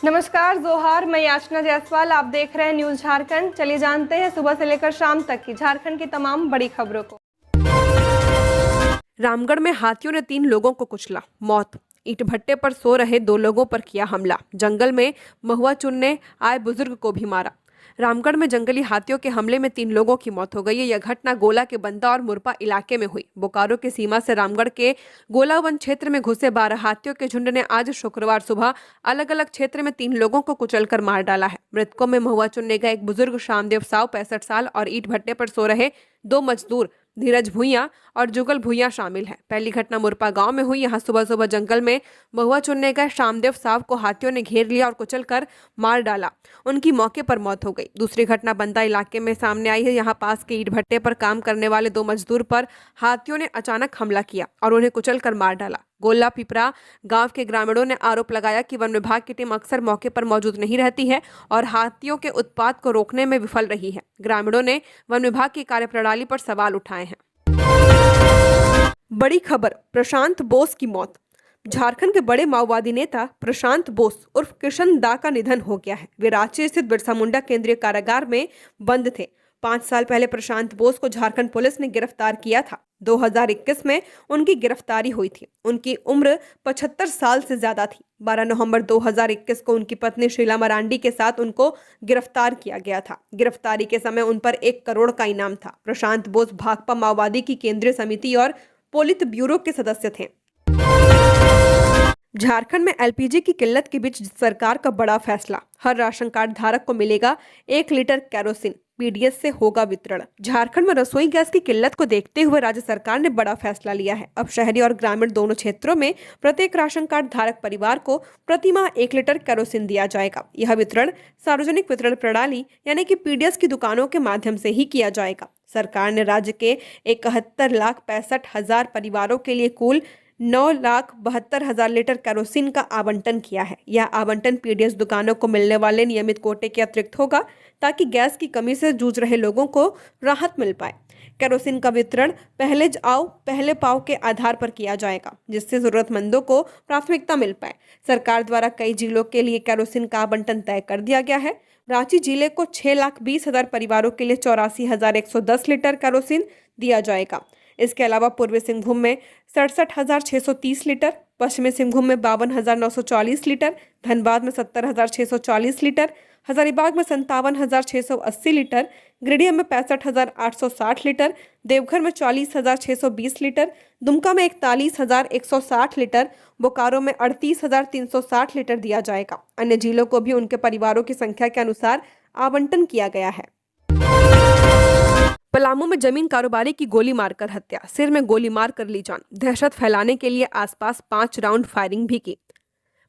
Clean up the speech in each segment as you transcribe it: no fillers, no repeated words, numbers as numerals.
नमस्कार, जोहार। मैं याचना जायसवाल, आप देख रहे हैं न्यूज झारखंड। चलिए जानते हैं सुबह से लेकर शाम तक की झारखंड की तमाम बड़ी खबरों को। रामगढ़ में हाथियों ने 3 लोगों को कुचला, मौत। ईंट भट्टे पर सो रहे 2 लोगों पर किया हमला। जंगल में महुआ चुनने आए बुजुर्ग को भी मारा। रामगढ़ में जंगली हाथियों के हमले में 3 लोगों की मौत हो गई है। यह घटना गोला के बंदा और मुरपा इलाके में हुई। बोकारो की सीमा से रामगढ़ के गोला वन क्षेत्र में घुसे 12 हाथियों के झुंड ने आज शुक्रवार सुबह अलग अलग क्षेत्र में 3 लोगों को कुचलकर मार डाला है। मृतकों में महुआ चुनने का एक बुजुर्ग शामदेव साव 65 साल और ईंट भट्टे पर सो रहे 2 मजदूर धीरज भुइयां और जुगल भुइयां शामिल है। पहली घटना मुरपा गांव में हुई। यहां सुबह सुबह जंगल में महुआ चुनने गए शामदेव साव को हाथियों ने घेर लिया और कुचलकर मार डाला। उनकी मौके पर मौत हो गई। दूसरी घटना बंदा इलाके में सामने आई है। यहां पास के ईंट भट्टे पर काम करने वाले 2 मजदूर पर हाथियों ने अचानक हमला किया और उन्हें कुचलकर मार डाला। गोला पिपरा गांव के ग्रामीणों ने आरोप लगाया कि वन विभाग की टीम अक्सर मौके पर मौजूद नहीं रहती है और हाथियों के उत्पात को रोकने में विफल रही है। ग्रामीणों ने वन विभाग की कार्यप्रणाली पर सवाल उठाए हैं। बड़ी खबर, प्रशांत बोस की मौत। झारखंड के बड़े माओवादी नेता प्रशांत बोस उर्फ किशन दा का निधन हो गया है। वे रांची स्थित बिरसा मुंडा केंद्रीय कारागार में बंद थे। 5 साल पहले प्रशांत बोस को झारखंड पुलिस ने गिरफ्तार किया था। 2021 में उनकी गिरफ्तारी हुई थी। उनकी उम्र 75 साल से ज्यादा थी। 12 नवंबर 2021 को उनकी पत्नी शीला मरांडी के साथ उनको गिरफ्तार किया गया था। गिरफ्तारी के समय उन पर 1 करोड़ का इनाम था। प्रशांत बोस भाकपा माओवादी की केंद्रीय समिति और पोलित ब्यूरो के सदस्य थे। झारखंड में एलपीजी की किल्लत के बीच सरकार का बड़ा फैसला। हर राशन कार्ड धारक को मिलेगा 1 लीटर केरोसिन। पीडीएस से होगा वितरण। झारखंड में रसोई गैस की किल्लत को देखते हुए राज्य सरकार ने बड़ा फैसला लिया है। अब शहरी और ग्रामीण दोनों क्षेत्रों में प्रत्येक राशन कार्ड धारक परिवार को प्रति माह 1 लीटर केरोसिन दिया जाएगा। यह वितरण सार्वजनिक वितरण प्रणाली यानी कि पीडीएस की दुकानों के माध्यम से ही किया जाएगा। सरकार ने राज्य के 71,65,000 परिवारों के लिए कुल 9,72,000 लीटर केरोसिन का आवंटन किया है। यह आवंटन पीडीएस दुकानों को मिलने वाले नियमित कोटे के अतिरिक्त होगा ताकि गैस की कमी से जूझ रहे लोगों को राहत मिल पाए। केरोसिन का वितरण पहले आओ पहले पाओ के आधार पर किया जाएगा, जिससे जरूरतमंदों को प्राथमिकता मिल पाए। सरकार द्वारा कई जिलों के लिए केरोसिन का आवंटन तय कर दिया गया है। रांची जिले को 6,20,000 परिवारों के लिए 84,110 लीटर केरोसिन दिया जाएगा। इसके अलावा पूर्वी सिंहभूम में 67,630 लीटर, पश्चिमी सिंहभूम में 52,940 लीटर, धनबाद में 70,640 लीटर, हजारीबाग में 57,680 लीटर, गिरिडीह में 65,860 लीटर, देवघर में 40,620 लीटर, दुमका में 41,160 लीटर, बोकारो में 38,360 लीटर दिया जाएगा। अन्य जिलों को भी उनके परिवारों की संख्या के अनुसार आवंटन किया गया है। पलामू में जमीन कारोबारी की गोली मारकर हत्या, सिर में गोली मारकर ली जान। दहशत फैलाने के लिए आसपास 5 राउंड फायरिंग भी की।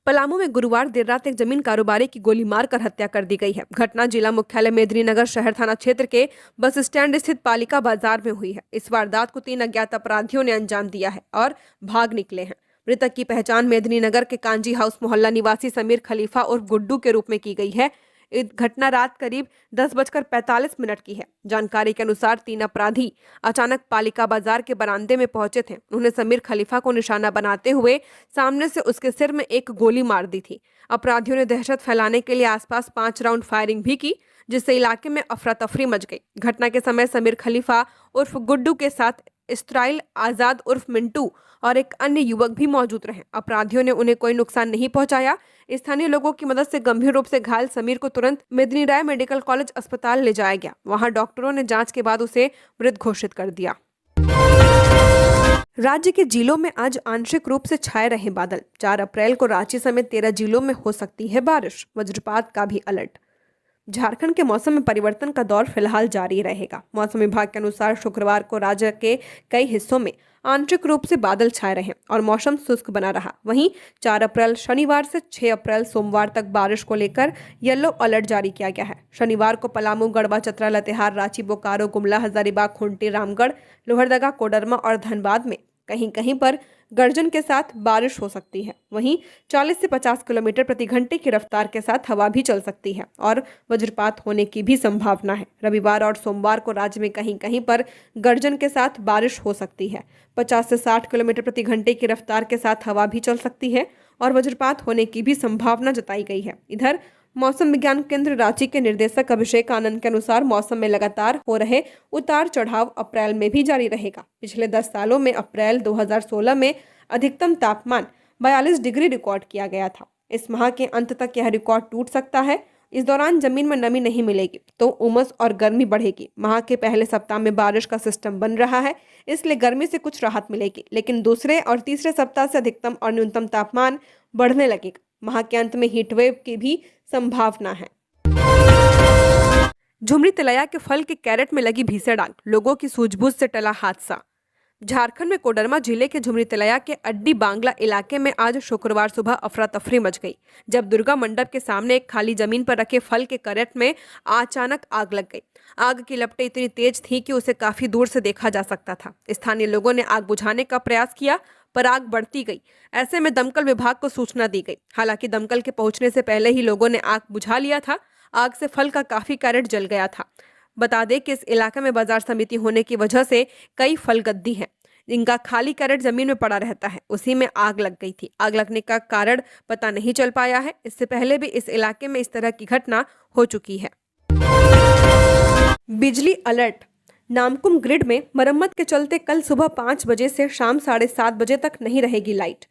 पलामू में गुरुवार देर रात एक जमीन कारोबारी की गोली मारकर हत्या कर दी गई है। घटना जिला मुख्यालय मेदिनीनगर शहर थाना क्षेत्र के बस स्टैंड स्थित पालिका बाजार में हुई है। इस वारदात को 3 अज्ञात अपराधियों ने अंजाम दिया है और भाग निकले हैं। मृतक की पहचान मेदिनीनगर के कांजी हाउस मोहल्ला निवासी समीर खलीफा उर्फ गुड्डू के रूप में की गई है। घटना रात करीब 10:45 की है। जानकारी के अनुसार 3 अपराधी अचानक पालिका बाजार के बरामदे में पहुंचे थे। उन्होंने समीर खलीफा को निशाना बनाते हुए सामने से उसके सिर में 1 गोली मार दी थी। अपराधियों ने दहशत फैलाने के लिए आसपास 5 राउंड फायरिंग भी की, जिससे इलाके में अफरा तफरी मच गई। घटना के समय समीर खलीफा उर्फ गुड्डू के साथ इस्राइल आजाद उर्फ मिंटू और एक अन्य युवक भी मौजूद रहे। अपराधियों ने उन्हें कोई नुकसान नहीं पहुंचाया। स्थानीय लोगों की मदद से गंभीर रूप से घायल समीर को तुरंत मेदिनी राय मेडिकल कॉलेज अस्पताल ले जाया गया। वहां डॉक्टरों ने जांच के बाद उसे मृत घोषित कर दिया। राज्य के जिलों में आज आंशिक रूप से छाए रहे बादल। 4 अप्रैल को रांची समेत 13 जिलों में हो सकती है बारिश। वज्रपात का भी अलर्ट। झारखंड के मौसम में परिवर्तन का दौर फिलहाल जारी रहेगा। मौसम विभाग के अनुसार शुक्रवार को राज्य के कई हिस्सों में आंशिक रूप से बादल छाए रहे और मौसम शुष्क बना रहा। वहीं 4 अप्रैल शनिवार से 6 अप्रैल सोमवार तक बारिश को लेकर येलो अलर्ट जारी किया गया है। शनिवार को पलामू, गढ़वा, चतरा, लातेहार, रांची, बोकारो, गुमला, हजारीबाग, खूंटी, रामगढ़, लोहरदगा, कोडरमा और धनबाद में कहीं कहीं पर गर्जन के साथ बारिश हो सकती है। वहीं 40 से 50 किलोमीटर प्रति घंटे की रफ्तार के साथ हवा भी चल सकती है और वज्रपात होने की भी संभावना है। रविवार और सोमवार को राज्य में कहीं कहीं पर गर्जन के साथ बारिश हो सकती है। 50 से 60 किलोमीटर प्रति घंटे की रफ्तार के साथ हवा भी चल सकती है और वज्रपात होने की भी संभावना जताई गई है। इधर मौसम विज्ञान केंद्र रांची के निर्देशक अभिषेक आनंद के अनुसार मौसम में लगातार हो रहे उतार चढ़ाव अप्रैल में भी जारी रहेगा। पिछले 10 सालों में अप्रैल 2016 में अधिकतम तापमान 42 डिग्री रिकॉर्ड किया गया था। इस माह के अंत तक यह रिकॉर्ड टूट सकता है। इस दौरान जमीन में नमी नहीं मिलेगी तो उमस और गर्मी बढ़ेगी। माह के पहले सप्ताह में बारिश का सिस्टम बन रहा है, इसलिए गर्मी से कुछ राहत मिलेगी, लेकिन दूसरे और तीसरे सप्ताह से अधिकतम और न्यूनतम तापमान बढ़ने लगेगा। माह के अंत में हीटवेव की भी संभावना है। झुमरी तिलैया के फल के कैरेट में लगी भीषण आग, लोगों की सूझबूझ से टला हादसा। झारखंड में कोडरमा जिले के झुमरी तिलैया के अड्डी बांग्ला इलाके में आज शुक्रवार सुबह अफरा तफरी मच गई, जब दुर्गा मंडप के सामने एक खाली जमीन पर रखे फल के कैरेट में अचानक आग लग गई। आग की लपटें इतनी तेज थी कि उसे काफी दूर से देखा जा सकता था। स्थानीय लोगों ने आग बुझाने का प्रयास किया, पर आग बढ़ती गई। ऐसे में दमकल विभाग को सूचना दी गई। हालांकि दमकल के पहुंचने से पहले ही लोगों ने आग बुझा लिया था। आग से फल का काफी कैरेट जल गया था। बता दें कि इस इलाके में बाजार समिति होने की वजह से कई फल गद्दी हैं, जिनका खाली कैरेट जमीन में पड़ा रहता है। उसी में आग लग गई थी। आग लगने का कारण पता नहीं चल पाया है। इससे पहले भी इस इलाके में इस तरह की घटना हो चुकी है। बिजली अलर्ट। नामकुम ग्रिड में मरम्मत के चलते कल सुबह 5 बजे से शाम 7:30 बजे तक नहीं रहेगी लाइट।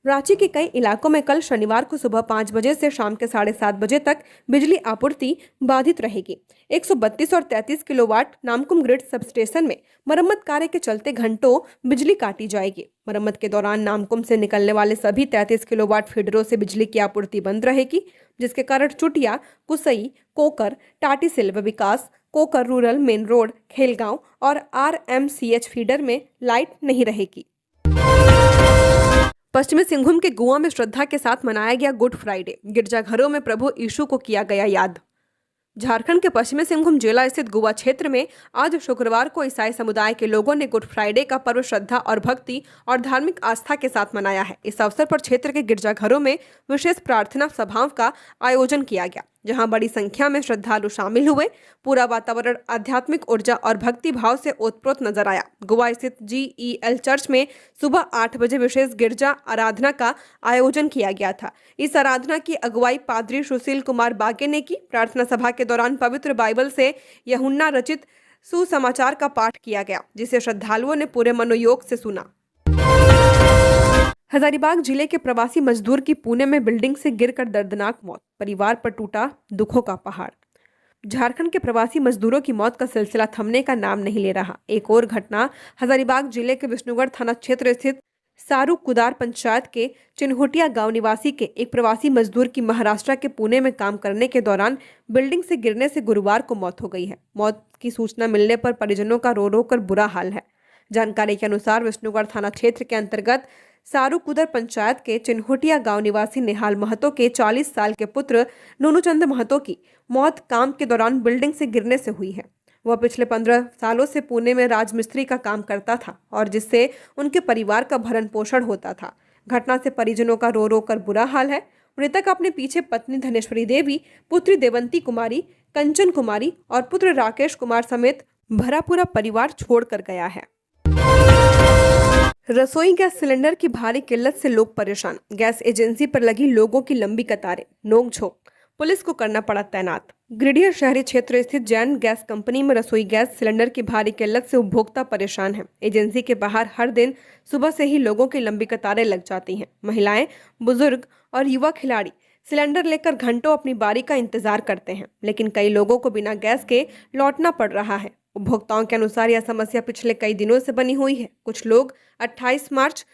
रांची के कई इलाकों में कल शनिवार को सुबह 5 बजे से शाम के 7:30 बजे तक बिजली आपूर्ति बाधित रहेगी। 132 और 33 kilowatt Namkum grid sub station में मरम्मत कार्य के चलते घंटों बिजली काटी जाएगी। मरम्मत के दौरान नामकुम से निकलने वाले सभी 33 किलोवाट फीडरों से बिजली की आपूर्ति बंद रहेगी, जिसके कारण चुटिया, Kusai, Kokar, Tati Silwai Vikas, Kokar rural main road, Khelgaon और RMCH फीडर में लाइट नहीं रहेगी। पश्चिमी सिंहभूम के गुआ में श्रद्धा के साथ मनाया गया गुड फ्राइडे। गिरजाघरों में प्रभु यीशु को किया गया याद। झारखंड के पश्चिमी सिंहभूम जिला स्थित गुआ क्षेत्र में आज शुक्रवार को ईसाई समुदाय के लोगों ने गुड फ्राइडे का पर्व श्रद्धा और भक्ति और धार्मिक आस्था के साथ मनाया है। इस अवसर पर क्षेत्र के गिरजाघरों में विशेष प्रार्थना सभाओं का आयोजन किया गया, जहां बड़ी संख्या में श्रद्धालु शामिल हुए। पूरा वातावरण आध्यात्मिक ऊर्जा और भक्ति भाव से ओतप्रोत नजर आया। गोवा स्थित GEL चर्च में सुबह 8 बजे विशेष गिरजा आराधना का आयोजन किया गया था। इस आराधना की अगुवाई पादरी सुशील कुमार बागे ने की। प्रार्थना सभा के दौरान पवित्र बाइबल से यूहन्ना रचित सुसमाचार का पाठ किया गया, जिसे श्रद्धालुओं ने पूरे मनोयोग से सुना। हजारीबाग जिले के प्रवासी मजदूर की पुणे में बिल्डिंग से गिरकर दर्दनाक मौत, परिवार पर टूटा दुखों का पहाड़। झारखंड के प्रवासी मजदूरों की मौत का सिलसिला थमने का नाम नहीं ले रहा। एक और घटना हजारीबाग जिले के विष्णुगढ़ थाना क्षेत्र स्थित सारू कुदार पंचायत के चिन्होटिया गांव निवासी के एक प्रवासी मजदूर की महाराष्ट्र के पुणे में काम करने के दौरान बिल्डिंग से गिरने से गुरुवार को मौत हो गई है। मौत की सूचना मिलने पर परिजनों का रो रो कर बुरा हाल है। जानकारी के अनुसार विष्णुगढ़ थाना क्षेत्र के अंतर्गत सारूकुदर पंचायत के चिन्होटिया गांव निवासी निहाल महतो के 40 साल के पुत्र नूनूचंद महतो की मौत काम के दौरान बिल्डिंग से गिरने से हुई है। वह पिछले 15 सालों से पुणे में राजमिस्त्री का काम करता था और जिससे उनके परिवार का भरण पोषण होता था। घटना से परिजनों का रो रो कर बुरा हाल है। मृतक अपने पीछे पत्नी धनेश्वरी देवी, पुत्री देवंती कुमारी, कंचन कुमारी और पुत्र राकेश कुमार समेत भरा पूरा परिवार छोड़कर गया है। रसोई गैस सिलेंडर की भारी किल्लत से लोग परेशान। गैस एजेंसी पर लगी लोगों की लंबी कतारें, नोक-झोंक, पुलिस को करना पड़ा तैनात। गिरिडीह शहरी क्षेत्र स्थित जैन गैस कंपनी में रसोई गैस सिलेंडर की भारी किल्लत से उपभोक्ता परेशान है। एजेंसी के बाहर हर दिन सुबह से ही लोगों की लंबी कतारें लग जाती हैं। महिलाएं, बुजुर्ग और युवा खिलाड़ी सिलेंडर लेकर घंटों अपनी बारी का इंतजार करते हैं, लेकिन कई लोगों को बिना गैस के लौटना पड़ रहा है। उपभोक्ताओं के अनुसार यह समस्या पिछले कई दिनों से बनी हुई है। कुछ लोग 28 मार्च,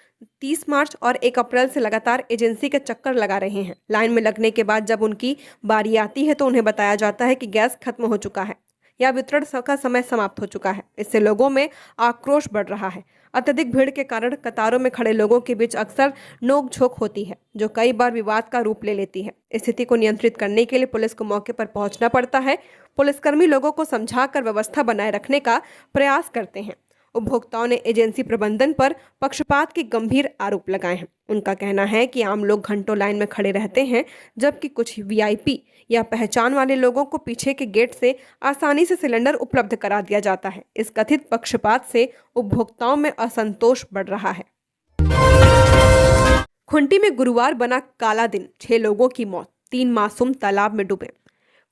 30 मार्च और 1 अप्रैल से लगातार एजेंसी के चक्कर लगा रहे हैं। लाइन में लगने के बाद जब उनकी बारी आती है तो उन्हें बताया जाता है कि गैस खत्म हो चुका है या वितरण का समय समाप्त हो चुका है। इससे लोगों में आक्रोश बढ़ रहा है। अत्यधिक भीड़ के कारण कतारों में खड़े लोगों के बीच अक्सर नोक-झोंक होती है, जो कई बार विवाद का रूप ले लेती है। स्थिति को नियंत्रित करने के लिए पुलिस को मौके पर पहुंचना पड़ता है। पुलिसकर्मी लोगों को समझाकर व्यवस्था बनाए रखने का प्रयास करते हैं। उपभोक्ताओं ने एजेंसी प्रबंधन पर पक्षपात के गंभीर आरोप लगाए हैं। उनका कहना है कि आम लोग घंटों लाइन में खड़े रहते हैं, जबकि कुछ VIP या पहचान वाले लोगों को पीछे के गेट से आसानी से सिलेंडर उपलब्ध करा दिया जाता है। इस कथित पक्षपात से उपभोक्ताओं में असंतोष बढ़ रहा है। खूंटी में गुरुवार बना काला दिन, 6 लोगों की मौत, 3 मासूम तालाब में डूबे।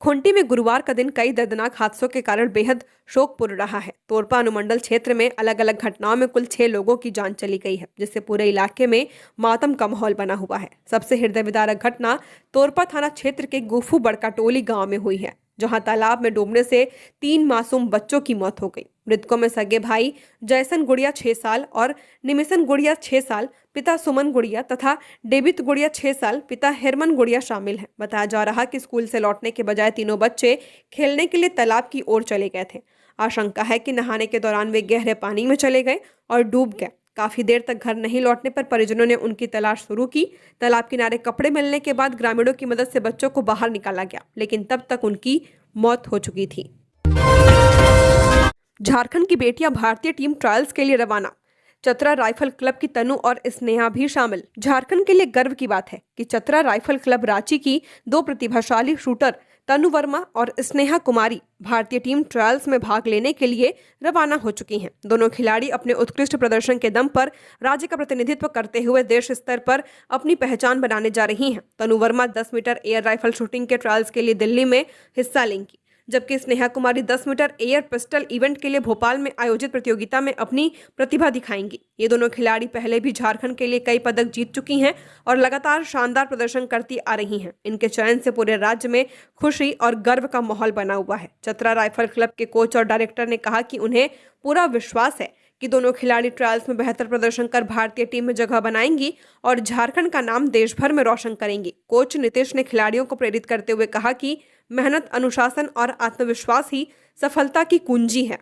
खूंटी में गुरुवार का दिन कई दर्दनाक हादसों के कारण बेहद शोकपूर्ण रहा है। तोरपा अनुमंडल क्षेत्र में अलग अलग घटनाओं में कुल 6 लोगों की जान चली गई है, जिससे पूरे इलाके में मातम का माहौल बना हुआ है। सबसे हृदय विदारक घटना तोरपा थाना क्षेत्र के गुफू बड़का टोली गांव में हुई है, जहां तालाब में डूबने से 3 मासूम बच्चों की मौत हो गई। मृतकों में सगे भाई जयसन गुड़िया 6 साल और निमिसन गुड़िया 6 साल, पिता सुमन गुड़िया तथा डेबित गुड़िया 6 साल, पिता हेरमन गुड़िया शामिल हैं। बताया जा रहा कि स्कूल से लौटने के बजाय तीनों बच्चे खेलने के लिए तालाब की ओर चले गए थे। आशंका है कि नहाने के दौरान वे गहरे पानी में चले गए और डूब गए। काफी देर तक घर नहीं लौटने पर परिजनों ने उनकी तलाश शुरू की। तालाब किनारे कपड़े मिलने के बाद ग्रामीणों की मदद से बच्चों को बाहर निकाला गया, लेकिन तब तक उनकी मौत हो चुकी थी। झारखंड की बेटियां भारतीय टीम ट्रायल्स के लिए रवाना, चतरा राइफल क्लब की तनु और स्नेहा भी शामिल। झारखंड के लिए गर्व की बात है कि चतरा राइफल क्लब रांची की 2 प्रतिभाशाली शूटर तनु वर्मा और स्नेहा कुमारी भारतीय टीम ट्रायल्स में भाग लेने के लिए रवाना हो चुकी हैं। दोनों खिलाड़ी अपने उत्कृष्ट प्रदर्शन के दम पर राज्य का प्रतिनिधित्व करते हुए देश स्तर पर अपनी पहचान बनाने जा रही हैं। Tanu Verma 10 metre air rifle shooting के ट्रायल्स के लिए दिल्ली में हिस्सा लेंगी, जबकि Sneha Kumari 10 metre air pistol event के लिए भोपाल में आयोजित प्रतियोगिता में अपनी प्रतिभा दिखाएंगी। ये दोनों खिलाड़ी पहले भी झारखंड के लिए कई पदक जीत चुकी हैं और लगातार शानदार प्रदर्शन करती आ रही हैं। इनके चयन से पूरे राज्य में खुशी और गर्व का माहौल बना हुआ है। चतरा राइफल क्लब के कोच और डायरेक्टर ने कहा कि उन्हें पूरा विश्वास है कि दोनों खिलाड़ी ट्रायल्स में बेहतर प्रदर्शन कर भारतीय टीम में जगह बनाएंगी और झारखंड का नाम देश भर में रोशन करेंगी। कोच नीतीश ने खिलाड़ियों को प्रेरित करते हुए कहा कि मेहनत, अनुशासन और आत्मविश्वास ही सफलता की कुंजी है।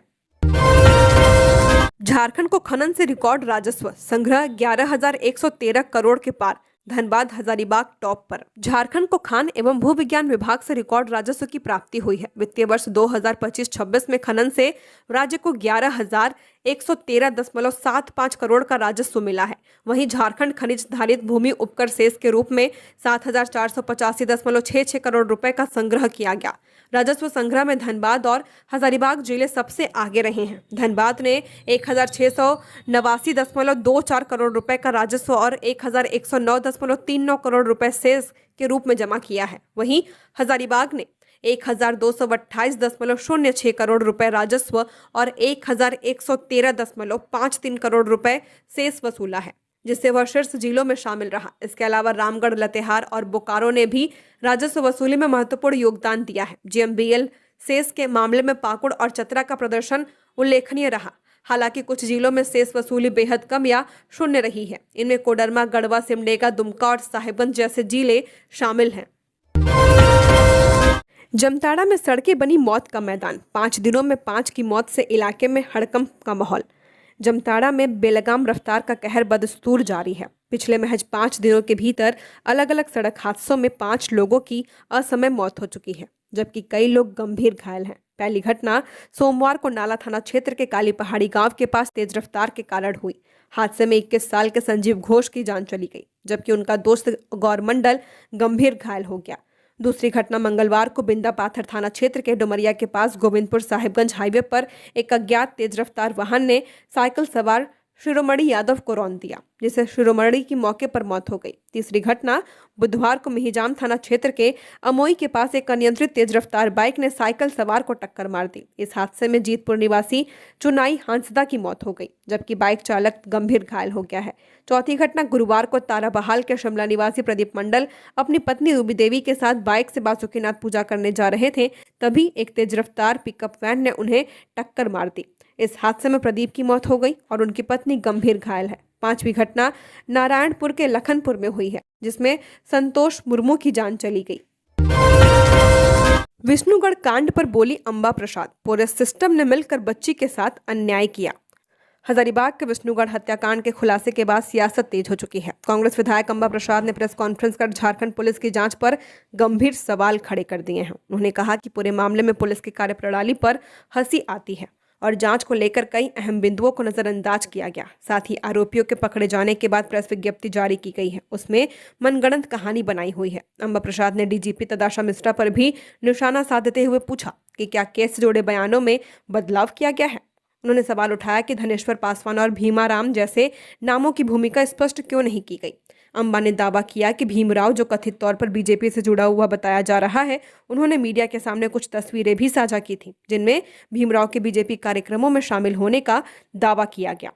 झारखंड को खनन से रिकॉर्ड राजस्व संग्रह 11,113 करोड़ के पार, धनबाद हजारीबाग टॉप पर। झारखंड को खान एवं भू विज्ञान विभाग से रिकॉर्ड राजस्व की प्राप्ति हुई है। वित्तीय वर्ष 2025-26 में खनन से राज्य को 11,113.75 करोड़ का राजस्व मिला है। वहीं झारखंड खनिज धारित भूमि उपकर शेष के रूप में 7,485.66 करोड़ रुपए का संग्रह किया गया। राजस्व संग्रह में धनबाद और हजारीबाग जिले सबसे आगे रहे हैं। धनबाद ने 1,689.24 करोड़ रुपए का राजस्व और 1,109.39 करोड़ रुपए शेष के रूप में जमा किया है। वहीं हजारीबाग ने 1,228.06 करोड़ रुपए राजस्व और 1,113.53 करोड़ रुपए शेष वसूला है, जिससे वह शीर्ष जिलों में शामिल रहा। इसके अलावा रामगढ़, लतेहार और बोकारो ने भी राजस्व वसूली में महत्वपूर्ण योगदान दिया है। GMBL शेष के मामले में पाकुड़ और चतरा का प्रदर्शन उल्लेखनीय रहा। हालांकि कुछ जिलों में शेष वसूली बेहद कम या शून्य रही है। इनमें कोडरमा, गढ़वा, सिमडेगा, दुमका और साहिबगंज जैसे जिले शामिल हैं। जमताड़ा में सड़कें बनी मौत का मैदान, 5 दिनों में 5 की मौत से इलाके में हड़कंप का माहौल। जमताड़ा में बेलगाम रफ्तार का कहर बदस्तूर जारी है। पिछले महज 5 दिनों के भीतर अलग अलग सड़क हादसों में 5 लोगों की असमय मौत हो चुकी है, जबकि कई लोग गंभीर घायल हैं। पहली घटना सोमवार को नाला थाना क्षेत्र के काली पहाड़ी गांव के पास तेज रफ्तार के कारण हुई। हादसे में 21 साल के संजीव घोष की जान चली गई, जबकि उनका दोस्त गौर मंडल गंभीर घायल हो गया। दूसरी घटना मंगलवार को बिंदा पाथर थाना क्षेत्र के डुमरिया के पास गोविंदपुर साहिबगंज हाईवे पर एक अज्ञात तेज रफ्तार वाहन ने साइकिल सवार शिरोमणि यादव को रौंद दिया, जिससे शिरोमणि की मौके पर मौत हो गई। तीसरी घटना बुधवार को मिहिजाम थाना क्षेत्र के अमोई के पास एक अनियंत्रित तेज रफ्तार बाइक ने साइकिल सवार को टक्कर मार दी। इस हादसे में जीतपुर निवासी चुनाई हांसदा की मौत हो गई, जबकि बाइक चालक गंभीर घायल हो गया है। चौथी घटना गुरुवार को ताराबहाल के शिमला निवासी प्रदीप मंडल अपनी पत्नी रूबी देवी के साथ बाइक से बासुकीनाथ पूजा करने जा रहे थे, तभी एक तेज रफ्तार पिकअप वैन ने उन्हें टक्कर मार दी। इस हादसे में प्रदीप की मौत हो गई और उनकी पत्नी गंभीर घायल है। पांचवी घटना नारायणपुर के लखनपुर में हुई है, जिसमें संतोष मुर्मू की जान चली गई। विष्णुगढ़ कांड पर बोली अंबा प्रसाद, पूरे सिस्टम ने मिलकर बच्ची के साथ अन्याय किया। हजारीबाग के विष्णुगढ़ हत्याकांड के खुलासे के बाद सियासत तेज हो चुकी है। कांग्रेस विधायक अंबा प्रसाद ने प्रेस कॉन्फ्रेंस कर झारखंड पुलिस की जांच पर गंभीर सवाल खड़े कर दिए हैं। उन्होंने कहा कि पूरे मामले में पुलिस की कार्यप्रणाली पर हंसी आती है और जांच को लेकर कई अहम बिंदुओं को नजरअंदाज किया गया। साथ ही आरोपियों के पकड़े जाने के बाद प्रेस विज्ञप्ति जारी की गई है, उसमें मनगढ़ंत कहानी बनाई हुई है। अंबा प्रसाद ने डीजीपी तदाशा मिश्रा पर भी निशाना साधते हुए पूछा कि क्या केस से जुड़े बयानों में बदलाव किया गया है। उन्होंने सवाल उठाया कि धनेश्वर पासवान और भीमाराम जैसे नामों की भूमिका स्पष्ट क्यों नहीं की गई। अंबा ने दावा किया कि भीमराव, जो कथित तौर पर बीजेपी से जुड़ा हुआ बताया जा रहा है, उन्होंने मीडिया के सामने कुछ तस्वीरें भी साझा की थी जिनमें भीमराव के बीजेपी कार्यक्रमों में शामिल होने का दावा किया गया।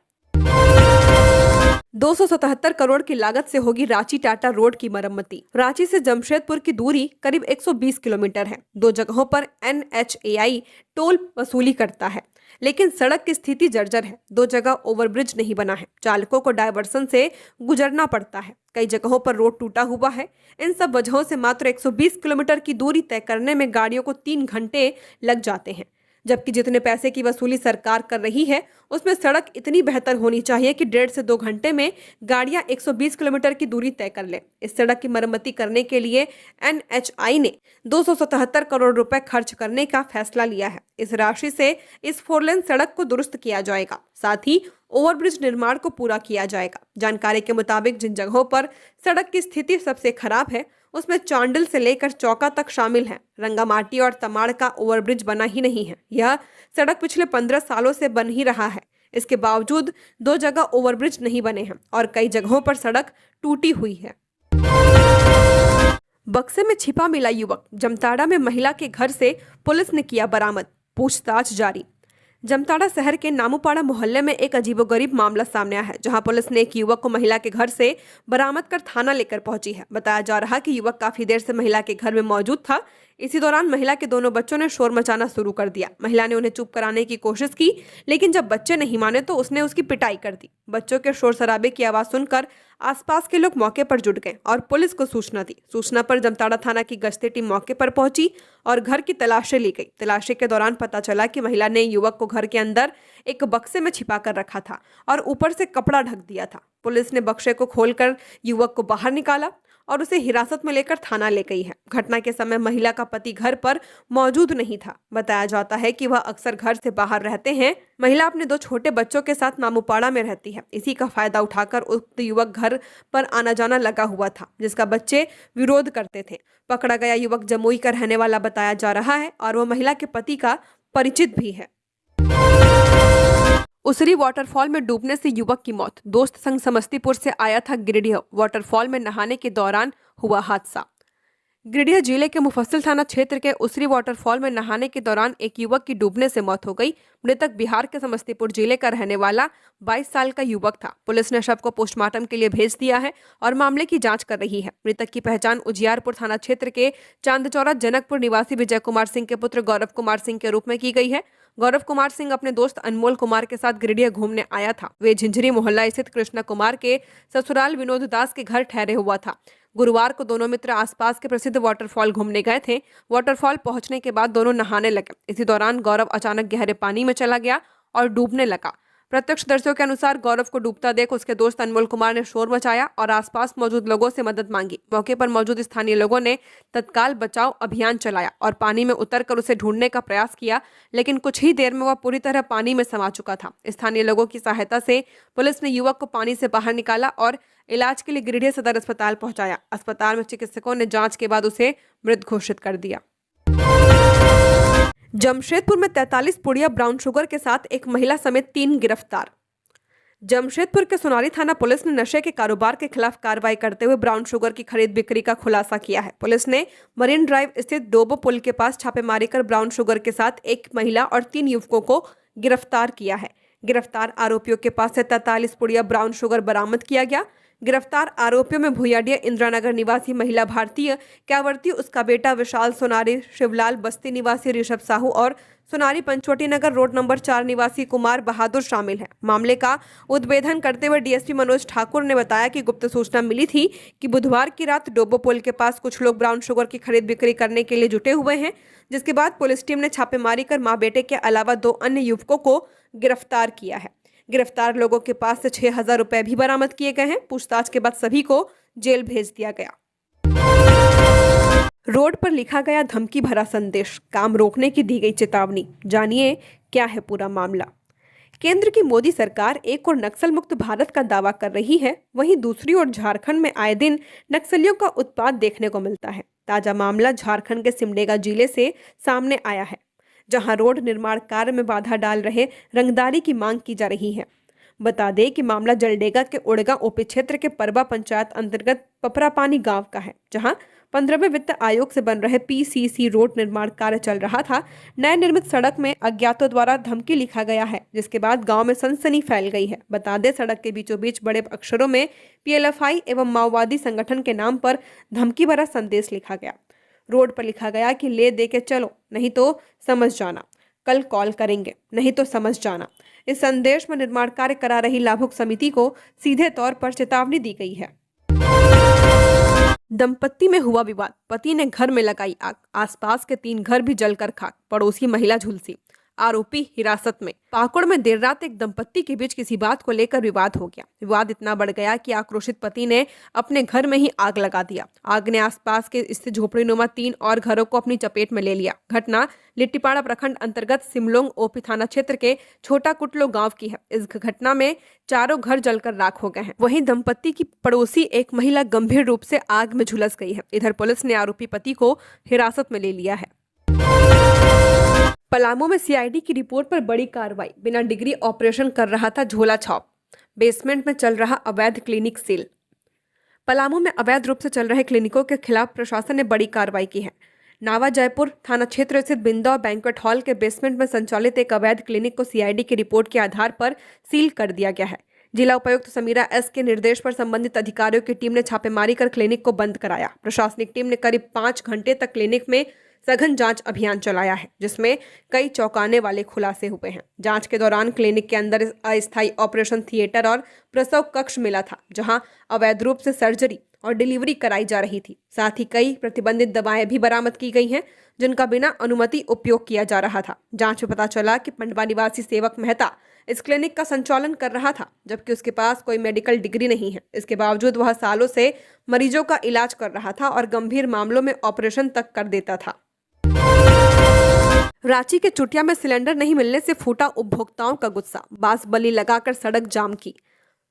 277 करोड़ की लागत से होगी रांची टाटा रोड की मरम्मती। रांची से जमशेदपुर की दूरी करीब 120 किलोमीटर है। 2 जगहों पर NHAI टोल वसूली करता है, लेकिन सड़क की स्थिति जर्जर है। 2 जगह ओवरब्रिज नहीं बना है। चालकों को डायवर्सन से गुजरना पड़ता है। कई जगहों पर रोड टूटा हुआ है। इन सब वजहों से मात्र 120 किलोमीटर की दूरी तय करने में गाड़ियों को 3 घंटे लग जाते हैं, जबकि जितने पैसे की वसूली सरकार कर रही है उसमें सड़क इतनी बेहतर होनी चाहिए कि 1.5 से 2 घंटे में गाड़ियां 120 किलोमीटर की दूरी तय कर ले। इस सड़क की मरम्मती करने के लिए NHAI ने 277 करोड़ रुपए खर्च करने का फैसला लिया है। इस राशि से इस 4 लेन सड़क को दुरुस्त किया जाएगा, साथ ही ओवरब्रिज निर्माण को पूरा किया जाएगा। जानकारी के मुताबिक जिन जगहों पर सड़क की स्थिति सबसे खराब है उसमें चांडिल से लेकर चौका तक शामिल है। रंगामाटी और तमाड़ का ओवरब्रिज बना ही नहीं है। यह सड़क पिछले 15 सालों से बन ही रहा है। इसके बावजूद 2 जगह ओवरब्रिज नहीं बने हैं और कई जगहों पर सड़क टूटी हुई है। बक्से में छिपा मिला युवक। जामताड़ा में महिला के घर से पुलिस ने किया बरामद। पूछताछ जारी। जामताड़ा शहर के नामूपाड़ा मोहल्ले में एक अजीबोगरीब मामला सामने आया है, जहां पुलिस ने एक युवक को महिला के घर से बरामद कर थाना लेकर पहुंची है। बताया जा रहा कि युवक काफी देर से महिला के घर में मौजूद था। इसी दौरान महिला के दोनों बच्चों ने शोर मचाना शुरू कर दिया। महिला ने उन्हें चुप कराने की कोशिश की, लेकिन जब बच्चे नहीं माने तो उसने उसकी पिटाई कर दी। बच्चों के शोर शराबे की आवाज सुनकर आसपास के लोग मौके पर जुट गए और पुलिस को सूचना दी। सूचना पर जामताड़ा थाना की गश्ती टीम मौके पर पहुंची और घर की तलाशी ली गई। तलाशी के दौरान पता चला कि महिला ने युवक को घर के अंदर एक बक्से में छिपा कर रखा था और ऊपर से कपड़ा ढक दिया था। पुलिस ने बक्से को खोलकर युवक को बाहर निकाला और उसे हिरासत में लेकर थाना ले गई है। घटना के समय महिला का पति घर पर मौजूद नहीं था। बताया जाता है कि वह अक्सर घर से बाहर रहते हैं। महिला अपने 2 छोटे बच्चों के साथ नामूपाड़ा में रहती है। इसी का फायदा उठाकर उक्त युवक घर पर आना जाना लगा हुआ था, जिसका बच्चे विरोध करते थे। पकड़ा गया युवक जमुई का रहने वाला बताया जा रहा है और वह महिला के पति का परिचित भी है। उसरी वाटरफॉल में डूबने से युवक की मौत। दोस्त संग समस्तीपुर से आया था गिरिडीह। वाटरफॉल में नहाने के दौरान हुआ हादसा। गिरिडीह जिले के मुफस्सिल थाना क्षेत्र के उसरी वाटरफॉल में नहाने के दौरान एक युवक की डूबने से मौत हो गई। मृतक बिहार के समस्तीपुर जिले का रहने वाला 22 साल का युवक था। पुलिस ने शव को पोस्टमार्टम के लिए भेज दिया है और मामले की जांच कर रही है। मृतक की पहचान उजियारपुर थाना क्षेत्र के चांदचौरा जनकपुर निवासी विजय कुमार सिंह के पुत्र गौरव कुमार सिंह के रूप में की गई है। गौरव कुमार सिंह अपने दोस्त अनमोल कुमार के साथ गिरिडीह घूमने आया था। वे झिंझरी मोहल्ला स्थित कृष्णा कुमार के ससुराल विनोद दास के घर ठहरे हुआ था। गुरुवार को दोनों मित्र आसपास के प्रसिद्ध वाटरफॉल घूमने गए थे। वाटरफॉल पहुंचने के बाद दोनों नहाने लगे। इसी दौरान गौरव अचानक गहरे पानी में चला गया और डूबने लगा। प्रत्यक्षदर्शियों के अनुसार गौरव को डूबता देख उसके दोस्त अनमोल कुमार ने शोर मचाया और आसपास मौजूद लोगों से मदद मांगी। मौके पर मौजूद स्थानीय लोगों ने तत्काल बचाव अभियान चलाया और पानी में उतरकर उसे ढूंढने का प्रयास किया, लेकिन कुछ ही देर में वह पूरी तरह पानी में समा चुका था। स्थानीय लोगों की सहायता से पुलिस ने युवक को पानी से बाहर निकाला और इलाज के लिए गिरिडीह सदर अस्पताल पहुंचाया। अस्पताल में चिकित्सकों ने जांच के बाद उसे मृत घोषित कर दिया। जमशेदपुर में 43 पुड़िया ब्राउन शुगर के साथ एक महिला समेत 3 गिरफ्तार। जमशेदपुर के सोनारी थाना पुलिस ने नशे के कारोबार के खिलाफ कार्रवाई करते हुए ब्राउन शुगर की खरीद बिक्री का खुलासा किया है। पुलिस ने मरीन ड्राइव स्थित डोबो पुल के पास छापेमारी कर ब्राउन शुगर के साथ एक महिला और 3 युवकों को गिरफ्तार किया है। गिरफ्तार आरोपियों के पास से 43 पुड़िया ब्राउन शुगर बरामद किया गया। गिरफ्तार आरोपियों में भुयाडिया इंदिरानगर निवासी महिला भारतीय क्यावर्ती, उसका बेटा विशाल सोनारी, शिवलाल बस्ती निवासी ऋषभ साहू और सोनारी पंचवटी नगर रोड नंबर 4 निवासी कुमार बहादुर शामिल हैं। मामले का उद्भेदन करते हुए डीएसपी मनोज ठाकुर ने बताया कि गुप्त सूचना मिली थी कि बुधवार की रात डोबो पुल के पास कुछ लोग ब्राउन शुगर की खरीद बिक्री करने के लिए जुटे हुए हैं, जिसके बाद पुलिस टीम ने छापेमारी कर मां बेटे के अलावा 2 अन्य युवकों को गिरफ्तार किया है। गिरफ्तार लोगों के पास से 6,000 रुपए भी बरामद किए गए हैं। पूछताछ के बाद सभी को जेल भेज दिया गया। रोड पर लिखा गया धमकी भरा संदेश, काम रोकने की दी गई चेतावनी। जानिए क्या है पूरा मामला। केंद्र की मोदी सरकार एक और नक्सल मुक्त भारत का दावा कर रही है, वहीं दूसरी ओर झारखंड में आए दिन नक्सलियों का उत्पात देखने को मिलता है। ताजा मामला झारखंड के सिमडेगा जिले से सामने आया है, जहां रोड निर्माण कार्य में बाधा डाल रहे रंगदारी की मांग की जा रही है। बता दें कि मामला जलडेगा के उड़गा ओपी क्षेत्र के परबा पंचायत अंतर्गत पपरापानी गांव का है, जहां 15वें वित्त आयोग से बन रहे पीसीसी रोड निर्माण कार्य चल रहा था। नए निर्मित सड़क में अज्ञातों द्वारा धमकी लिखा गया है, जिसके बाद गांव में सनसनी फैल गई है। बता दें, सड़क के बीचों बीच बड़े अक्षरों में पीएलएफआई एवं माओवादी संगठन के नाम पर धमकी भरा संदेश लिखा गया। रोड पर लिखा गया कि ले दे के चलो, नहीं तो समझ जाना, कल कॉल करेंगे, नहीं तो समझ जाना। इस संदेश में निर्माण कार्य करा रही लाभुक समिति को सीधे तौर पर चेतावनी दी गई है। दंपत्ति में हुआ विवाद, पति ने घर में लगाई आग, आसपास के 3 घर भी जलकर खाक, पड़ोसी महिला झुलसी, आरोपी हिरासत में। पाकुड़ में देर रात एक दंपत्ति के बीच किसी बात को लेकर विवाद हो गया। विवाद इतना बढ़ गया कि आक्रोशित पति ने अपने घर में ही आग लगा दिया। आग ने आसपास के स्थित झोपड़ीनुमा 3 और घरों को अपनी चपेट में ले लिया। घटना लिट्टीपाड़ा प्रखंड अंतर्गत सिमलोंग ओपी थाना क्षेत्र के छोटा कुटलो गांव की है। इस घटना में 4 घर जलकर राख हो गए हैं। वहीं दंपत्ति की पड़ोसी एक महिला गंभीर रूप से आग में झुलस गई है। इधर पुलिस ने आरोपी पति को हिरासत में ले लिया है। पलामू में सीआईडी की रिपोर्ट पर बड़ी कार्रवाई, बिना डिग्री ऑपरेशन कर रहा था झोला छाप, बेसमेंट में चल रहा अवैध क्लिनिक सील। पलामू में अवैध रूप से चल रहे क्लिनिकों के खिलाफ प्रशासन ने बड़ी कार्रवाई की है। नावा जयपुर थाना क्षेत्र स्थित बिंदौ बैंक्वेट हॉल के बेसमेंट में संचालित एक अवैध क्लिनिक को सीआईडी की रिपोर्ट के आधार पर सील कर दिया गया है। जिला उपायुक्त समीरा एस के निर्देश पर संबंधित अधिकारियों की टीम ने छापेमारी कर क्लिनिक को बंद कराया। प्रशासनिक टीम ने करीब 5 घंटे तक क्लिनिक में सघन जांच अभियान चलाया है, जिसमें कई चौंकाने वाले खुलासे हुए हैं। जांच के दौरान क्लिनिक के अंदर अस्थायी ऑपरेशन थिएटर और प्रसव कक्ष मिला था, जहां अवैध रूप से सर्जरी और डिलीवरी कराई जा रही थी। साथ ही कई प्रतिबंधित दवाएं भी बरामद की गई हैं, जिनका बिना अनुमति उपयोग किया जा रहा था। जांच में पता चला कि पंडवा निवासी सेवक मेहता इस क्लिनिक का संचालन कर रहा था, जबकि उसके पास कोई मेडिकल डिग्री नहीं है। इसके बावजूद वह सालों से मरीजों का इलाज कर रहा था और गंभीर मामलों में ऑपरेशन तक कर देता था। रांची के चुटिया में सिलेंडर नहीं मिलने से फूटा उपभोक्ताओं का गुस्सा, बांस बल्ली लगाकर सड़क जाम की।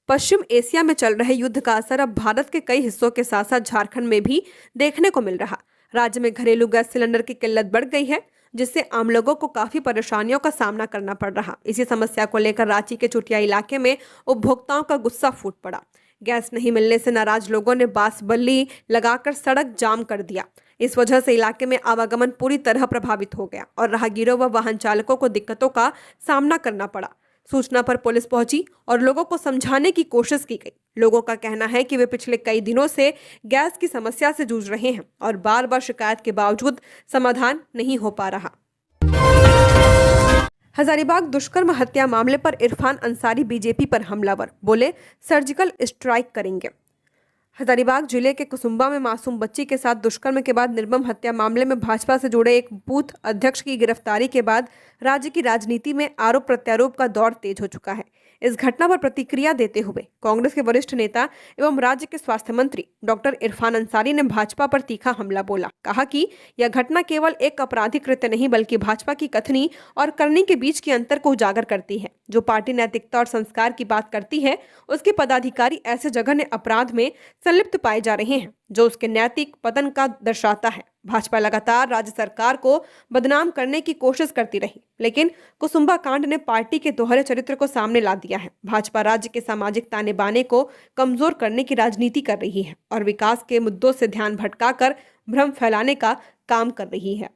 पश्चिम एशिया में चल रहे युद्ध का असर अब भारत के कई हिस्सों के साथ साथ झारखंड में भी देखने को मिल रहा। राज्य में घरेलू गैस सिलेंडर की किल्लत बढ़ गई है, जिससे आम लोगों को काफी परेशानियों का सामना करना पड़ रहा। इसी समस्या को लेकर रांची के चुटिया इलाके में उपभोक्ताओं का गुस्सा फूट पड़ा। गैस नहीं मिलने से नाराज लोगों ने बांस बल्ली लगाकर सड़क जाम कर दिया। इस वजह से इलाके में आवागमन पूरी तरह प्रभावित हो गया और राहगीरों व वाहन चालकों को दिक्कतों का सामना करना पड़ा। सूचना पर पुलिस पहुंची और लोगों को समझाने की कोशिश की गई। लोगों का कहना है कि वे पिछले कई दिनों से गैस की समस्या से जूझ रहे हैं और बार बार शिकायत के बावजूद समाधान नहीं हो पा रहा। हजारीबाग दुष्कर्म हत्या मामले पर इरफान अंसारी बीजेपी पर हमलावर, बोले सर्जिकल स्ट्राइक करेंगे। हजारीबाग जिले के कुसुम्बा में मासूम बच्ची के साथ दुष्कर्म के बाद निर्मम हत्या मामले में भाजपा से जुड़े एक बूथ अध्यक्ष की गिरफ्तारी के बाद राज्य की राजनीति में आरोप प्रत्यारोप का दौर तेज हो चुका है। इस घटना पर प्रतिक्रिया देते हुए कांग्रेस के वरिष्ठ नेता एवं राज्य के स्वास्थ्य मंत्री डॉक्टर इरफान अंसारी ने भाजपा पर तीखा हमला बोला। कहा कि यह घटना केवल एक आपराधिक कृत्य नहीं बल्कि भाजपा की कथनी और करनी के बीच के अंतर को उजागर करती है। जो पार्टी नैतिकता और संस्कार की बात करती है, उसके पदाधिकारी ऐसे जघन्य अपराध में संलिप्त पाए जा रहे हैं, जो उसके नैतिक पतन का दर्शाता है। भाजपा लगातार राज्य सरकार को बदनाम करने की कोशिश करती रही, लेकिन कुसुम्बा कांड ने पार्टी के दोहरे चरित्र को सामने ला दिया है। भाजपा राज्य के सामाजिक ताने बाने को कमजोर करने की राजनीति कर रही है और विकास के मुद्दों से ध्यान भटकाकर भ्रम फैलाने का काम कर रही है।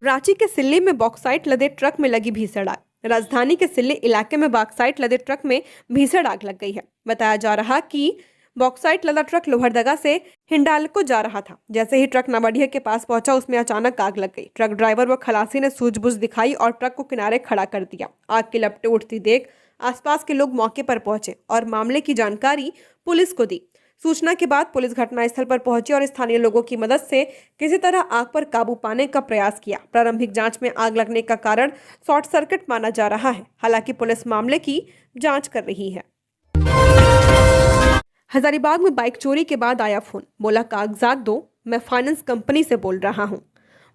रांची के सिल्ली में बॉक्साइट लदे ट्रक में लगी भीषण आग। राजधानी के सिल्ली इलाके में बॉक्साइट लदे ट्रक में भीषण आग लग गई है। बताया जा रहा कि बॉक्साइट लदा ट्रक लोहरदगा से हिंडाल्को जा रहा था। जैसे ही ट्रक नवाडीह के पास पहुंचा, उसमें अचानक आग लग गई। ट्रक ड्राइवर व खलासी ने सूझबूझ दिखाई और ट्रक को किनारे खड़ा कर दिया। आग की लपटें उठती देख आसपास के लोग मौके पर पहुंचे और मामले की जानकारी पुलिस को दी। सूचना के बाद पुलिस घटनास्थल पर पहुंची और स्थानीय लोगों की मदद से किसी तरह आग पर काबू पाने का प्रयास किया। प्रारंभिक जांच में आग लगने का कारण शॉर्ट सर्किट माना जा रहा है। हालांकि पुलिस मामले की जांच कर रही है। हजारीबाग में बाइक चोरी के बाद आया फोन, बोला कागजात दो, मैं फाइनेंस कंपनी से बोल रहा हूं।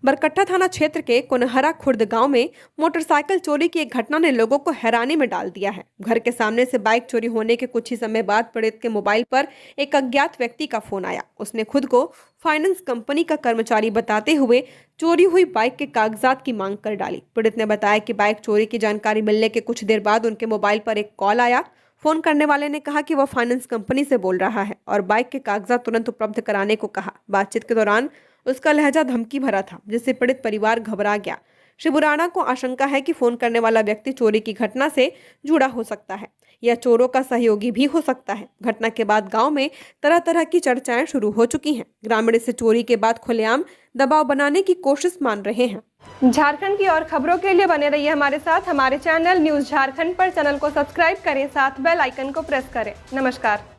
बरकट्टा थाना क्षेत्र के कोनहरा खुर्द गांव में मोटरसाइकिल चोरी की एक घटना ने लोगों को हैरानी में डाल दिया है। घर के सामने से बाइक चोरी होने के कुछ ही समय बाद पीड़ित के मोबाइल पर एक अज्ञात व्यक्ति का फोन आया। उसने खुद को फाइनेंस कंपनी का कर्मचारी बताते हुए चोरी हुई बाइक के कागजात की मांग कर डाली। पीड़ित ने बताया कि बाइक चोरी की जानकारी मिलने के कुछ देर बाद उनके मोबाइल पर एक कॉल आया। फोन करने वाले ने कहा कि वह फाइनेंस कंपनी से बोल रहा है और बाइक के कागजात तुरंत उपलब्ध कराने को कहा। बातचीत के दौरान उसका लहजा धमकी भरा था, जिससे पीड़ित परिवार घबरा गया। श्री बुराना को आशंका है कि फोन करने वाला व्यक्ति चोरी की घटना से जुड़ा हो सकता है या चोरों का सहयोगी भी हो सकता है। घटना के बाद गांव में तरह तरह की चर्चाएं शुरू हो चुकी हैं। ग्रामीण इसे चोरी के बाद खुलेआम दबाव बनाने की कोशिश मान रहे हैं। झारखंड की और खबरों के लिए बने रहिए हमारे साथ। हमारे चैनल न्यूज़ झारखंड पर चैनल को सब्सक्राइब करें, साथ बेल आइकन को प्रेस करें। नमस्कार।